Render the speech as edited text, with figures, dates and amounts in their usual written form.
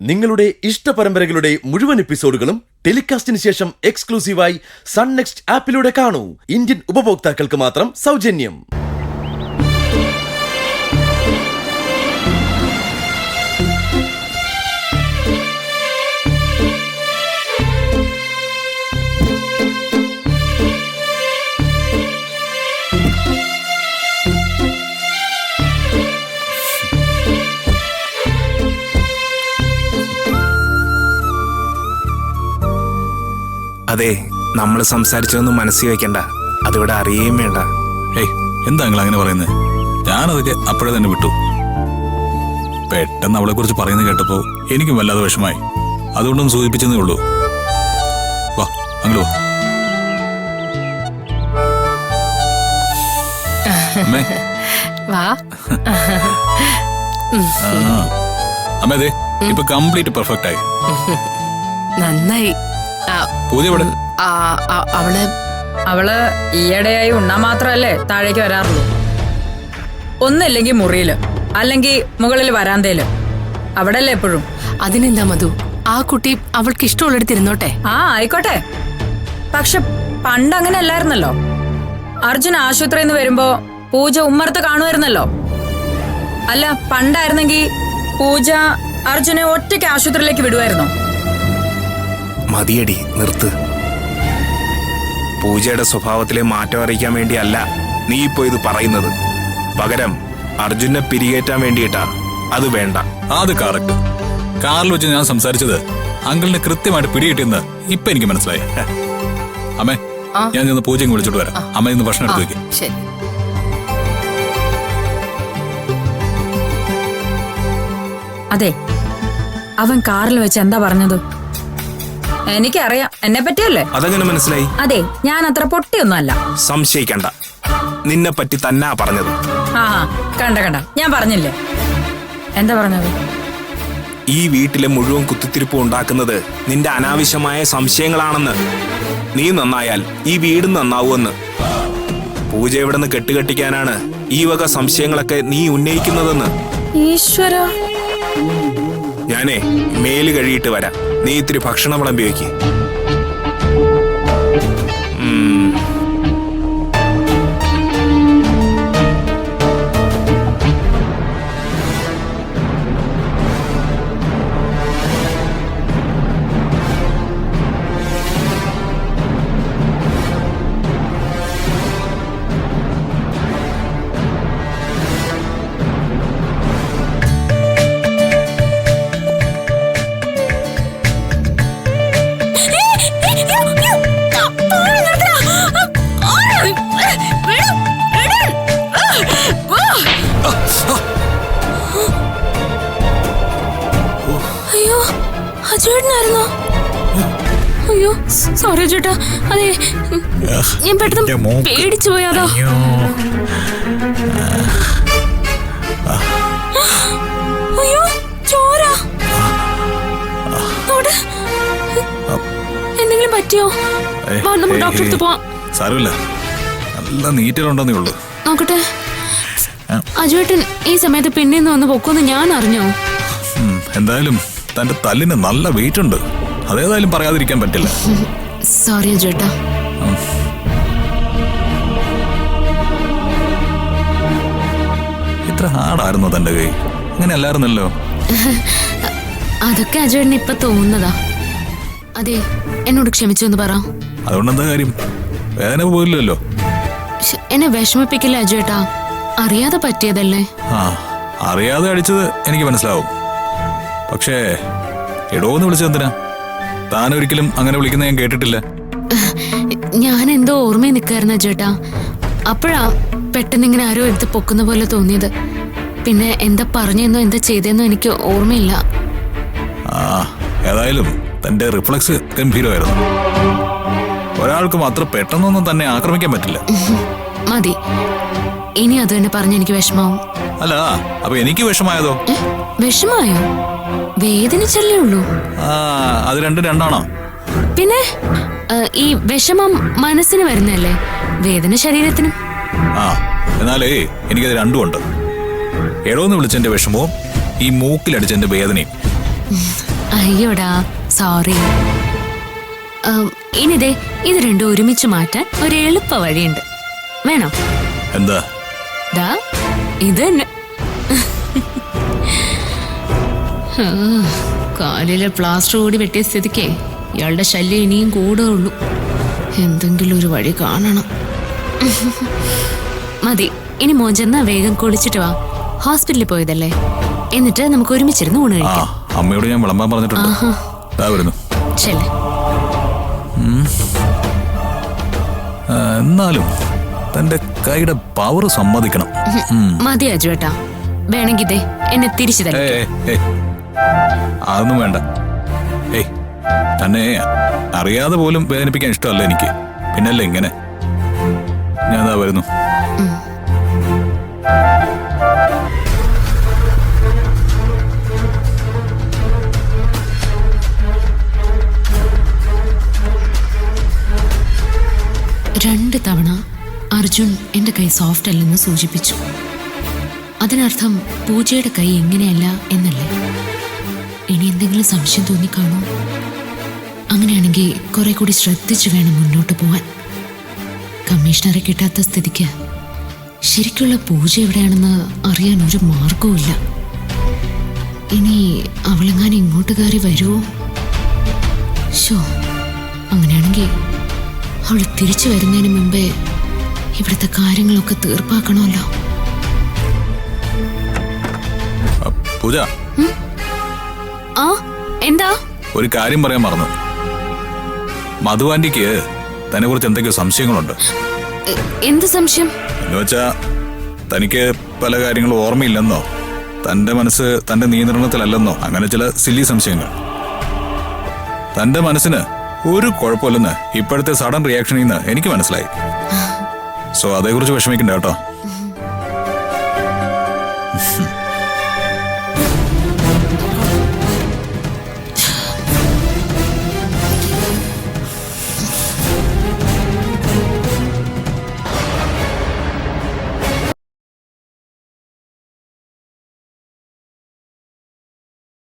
നിങ്ങളുടെ ഇഷ്ട പരമ്പരകളുടെ മുഴുവൻ എപ്പിസോഡുകളും ടെലികാസ്റ്റിന് ശേഷം എക്സ്ക്ലൂസീവായി സൺ നെക്സ്റ്റ് ആപ്പിലൂടെ കാണൂ. ഇന്ത്യൻ ഉപഭോക്താക്കൾക്ക് മാത്രം സൗജന്യം. അതെ, നമ്മൾ സംസാരിച്ചൊന്നും മനസ്സിൽ വെക്കണ്ട, അതിവിടെ അറിയുകയും വേണ്ട. ഏയ്, എന്താ നിങ്ങൾ അങ്ങനെ പറയുന്നത്? ഞാനതൊക്കെ അപ്പോഴേ തന്നെ വിട്ടു. പെട്ടെന്ന് അവളെ കുറിച്ച് പറയുന്നത് കേട്ടപ്പോ എനിക്കും വല്ലാതെ വിഷമായി. അതുകൊണ്ടൊന്ന് സൂചിപ്പിച്ചതേ ഉള്ളൂ. വാ, അങ്ങോട്ട് വാ. അമ്മേ, അമ്മേ, അതെ ഇപ്പൊ കംപ്ലീറ്റ് പെർഫെക്റ്റ് ആയി. നന്നായി. പൂജ ഇവിടെ? അവള് ഈയിടെയായി ഉണ്ണാൻ മാത്രല്ലേ താഴേക്ക് വരാറുള്ളൂ. ഒന്നില്ലെങ്കിൽ മുറിയില്, അല്ലെങ്കിൽ മുകളിൽ വരാന്തയില്, അവിടെ അല്ലേ എപ്പോഴും. അതിനെന്താ മധു, ആ കുട്ടി അവൾക്ക് ഇഷ്ടമുള്ളിടത്തിരുന്നോട്ടെ. ആയിക്കോട്ടെ. പക്ഷെ പണ്ട് അങ്ങനെ അല്ലായിരുന്നല്ലോ. അർജുൻ ആശുപത്രിയിൽ നിന്ന് വരുമ്പോ പൂജ ഉമ്മറത്ത് കാണുമായിരുന്നല്ലോ. അല്ല, പണ്ടായിരുന്നെങ്കിൽ പൂജ അർജുനെ ഒറ്റയ്ക്ക് ആശുപത്രിയിലേക്ക് വിടുമായിരുന്നോ? മതിയടി, നിർത്ത്. പൂജയുടെ സ്വഭാവത്തിലെ മാറ്റം അറിയിക്കാൻ വേണ്ടിയല്ല നീ ഇപ്പോ ഇത് പറയുന്നത്. പകരം അർജുനെ പിരികേറ്റാൻ വേണ്ടിയിട്ടാ. അത് വേണ്ട. അത് കറക്റ്റ്. കാറിൽ വെച്ച് ഞാൻ സംസാരിച്ചത് അങ്കിളിനെ കൃത്യമായിട്ട് പിടികിട്ടിയെന്ന് ഇപ്പൊ എനിക്ക് മനസ്സിലായി. അമ്മേ, ഞാൻ നിന്ന് പൂജയും വിളിച്ചോട്ട് വരാം. അമ്മ ഇന്ന് ഭക്ഷണം എടുത്ത് വെക്കും. ശരി. അതെ, അവൻ കാറിൽ വെച്ച് എന്താ പറഞ്ഞത്? എനിക്കറിയാം, എന്നെ പറ്റിയല്ലേ. അതെങ്ങനെ മനസ്സിലായി? അതെ, ഞാൻ അത്ര പൊട്ടിയൊന്നും അല്ല. സംശയിക്കണ്ട, നിന്നെ പറ്റി തന്നാ പറഞ്ഞത്. കണ്ട ഞാൻ പറഞ്ഞില്ലേ. എന്താ പറഞ്ഞത്? ഈ വീട്ടിലെ മുഴുവൻ കുത്തിത്തിരിപ്പ് ഉണ്ടാക്കുന്നത് നിന്റെ അനാവശ്യമായ സംശയങ്ങളാണെന്ന്. നീ നന്നായാൽ ഈ വീട് നന്നാവുമെന്ന്. പൂജ ഇവിടെ നിന്ന് കെട്ടുകെട്ടിക്കാനാണ് ഈ വക സംശയങ്ങളൊക്കെ നീ ഉന്നയിക്കുന്നതെന്ന്. ഈശ്വര. ഞാനേ മേല് കഴുകിയിട്ട് വരാം. നീ ഇത്തിരി ഭക്ഷണം വിളമ്പി വയ്ക്ക്. ചേട്ടനായിരുന്നോ? അയ്യോ, സോറി ചേട്ടാ. അതെ, ഞാൻ പെട്ടെന്ന് പേടിച്ചു പോയാതോ. അയ്യോ, ചോര. എന്തെങ്കിലും പറ്റിയോ? നമുക്ക് ഡോക്ടറെ അടുത്ത് പോവാം. സാരമില്ല, നല്ല നീറ്റിലുണ്ടെന്നേ ഉള്ളൂ. നോക്കട്ടെ. അജുവേട്ടൻ ഈ സമയത്ത് പിന്നീന്ന് വന്ന് പൊക്കുമെന്ന് ഞാൻ അറിഞ്ഞോ? എന്തായാലും തന്റെ തല്ലിന് നല്ല വെയിറ്റ് ഉണ്ട്. അതേതായാലും പറയാതിരിക്കാൻ പറ്റില്ല. സോറി ചേട്ടാ. ഇത്ര ഹാർഡായിരുന്നോ തന്റെ കൈ? അങ്ങനെ അല്ലായിരുന്നല്ലോ. അതൊക്കെ അജുവേട്ടന് ഇപ്പൊ തോന്നുന്നതാ. അതെ, എന്നോട് ക്ഷമിച്ചു എന്ന് പറ. അതുകൊണ്ടെന്താ കാര്യം? വേദന പോയില്ലല്ലോ. എന്നെ വിഷമിപ്പിക്കില്ല അജുവേട്ടാ, അറിയാതെ പറ്റിയതല്ലേ. അറിയാതെ അടിച്ചത് എനിക്ക് മനസ്സിലാവും. പക്ഷേ എടോന്ന് വിളിച്ചത് എന്തിനാ? താനൊരിക്കലും അങ്ങനെ വിളിക്കുന്ന ഞാൻ കേട്ടിട്ടില്ല. ഞാൻ എന്തോ ഓർമ്മയിൽ നിൽക്കായിരുന്നു ചേട്ടാ. അപ്പോഴാ പെട്ടെന്ന് ഇങ്ങനെ ആരോ എടുത്ത് പൊക്കുന്ന പോലെ തോന്നിയത്. പിന്നെ എന്താ പറഞ്ഞെന്നോ എന്താ ചെയ്തെന്നോ എനിക്ക് ഓർമ്മയില്ല. ഏതായാലും തന്റെ റിഫ്ലക്സ് ഗംഭീരമായിരുന്നു. ഒരാൾക്ക് മാത്രം പെട്ടെന്നൊന്നും തന്നെ ആക്രമിക്കാൻ പറ്റില്ല. മതി, ഇനി അത് തന്നെ പറഞ്ഞ എനിക്ക് വിഷമാവും. അല്ല, അപ്പൊ എനിക്ക് വിഷമായതോ? വിഷമായോ? വേദനിച്ചല്ലേ ഉള്ളൂ. അത് രണ്ടാണോ? പിന്നെ ഈ വിഷമം മനസ്സിന് വരുന്നല്ലേ, വേദന ശരീരത്തിനും. എന്നാലേ എനിക്കത് രണ്ടുമുണ്ട്. എടോന്ന് വിളിച്ചെന്റെ വിഷമവും ഈ മൂക്കിലടിച്ചെന്റെ വേദനയും. അയ്യോടാ സോറി. ഇനിതേ ഇത് രണ്ടും ഒരുമിച്ച് മാറ്റാൻ ഒരു എളുപ്പ വഴിയുണ്ട്. വേണോ? എന്താ? ദാ ഇത് തന്നെ. കാലിലെ പ്ലാസ്റ്റർ കൂടി വെട്ടിയ സ്ഥിതിക്ക് ഇയാളുടെ ശല്യം ഇനിയും കൂടുകയുള്ളൂ. എന്തെങ്കിലും ഒരു വഴി കാണണം. മതി, ഇനി മോഞ്ചെന്നാ വേഗം കുളിച്ചിട്ട് വാ. ഹോസ്പിറ്റലിൽ പോയതല്ലേ, എന്നിട്ട് നമുക്ക് ഒരുമിച്ചിരുന്ന് ഊണ് ആ കഴിക്കാം. അമ്മയോട് ഞാൻ വിളമ്പാൻ പറഞ്ഞിട്ടുണ്ട്. ദാ വരുന്നു. ചെല്ലേ. എന്നാലും തന്റെ കൈയുടെ പവർ സമ്മതിക്കണം. മതി അജുവേട്ടാ, വേണമെങ്കിൽ ദേ എന്നെ തിരിച്ചു തന്നെ. അതൊന്നും വേണ്ട. ഏയ്, തന്നെ അറിയാതെ പോലും വേദനിപ്പിക്കാൻ ഇഷ്ടമല്ല എനിക്ക്. പിന്നല്ലേ ഇങ്ങനെ. ഞാൻ ദാ വരുന്നു. രണ്ട് തവണ അർജുൻ എന്റെ കൈ സോഫ്റ്റ് അല്ലെന്ന് സൂചിപ്പിച്ചു. അതിനർത്ഥം പൂജയുടെ കൈ എങ്ങനെയല്ല എന്നല്ലേ? ഇനി എന്തെങ്കിലും സംശയം തോന്നിക്കാണോ? അങ്ങനെയാണെങ്കിൽ കുറെ കൂടി ശ്രദ്ധിച്ചു വേണം മുന്നോട്ട് പോവാൻ. കമ്മീഷണറെ കിട്ടാത്ത സ്ഥിതിക്ക് ശരിക്കുള്ള പൂജ എവിടെയാണെന്ന് അറിയാൻ ഒരു മാർഗവുമില്ല. ഇനി അവളെങ്ങാനും ഇങ്ങോട്ട് കയറി വരുമോ? ഷോ, അങ്ങനെയാണെങ്കിൽ അവൾ തിരിച്ചു വരുന്നതിന് മുമ്പേ ഇവിടുത്തെ കാര്യങ്ങളൊക്കെ തീർപ്പാക്കണമല്ലോ. പൂജ, ആ എന്താ? ഒരു കാര്യം പറയാൻ മറന്നു. മധുവാന്റിക്ക് തന്നെ കുറിച്ച് എന്തൊക്കെയോ സംശയങ്ങളുണ്ട്. എന്ത് സംശയം? എന്നുവെച്ചാ തനിക്ക് പല കാര്യങ്ങളും ഓർമ്മയില്ലെന്നോ, തന്റെ മനസ്സ് തന്റെ നിയന്ത്രണത്തിലല്ലെന്നോ, അങ്ങനെ ചില സില്ലി സംശയങ്ങൾ. തന്റെ മനസ്സിന് ഒരു കുഴപ്പമില്ലെന്ന് ഇപ്പോഴത്തെ സഡൻ റിയാക്ഷനിൽ നിന്ന് എനിക്ക് മനസ്സിലായി. സോ അതേക്കുറിച്ച് വിഷമിക്കണ്ട കേട്ടോ.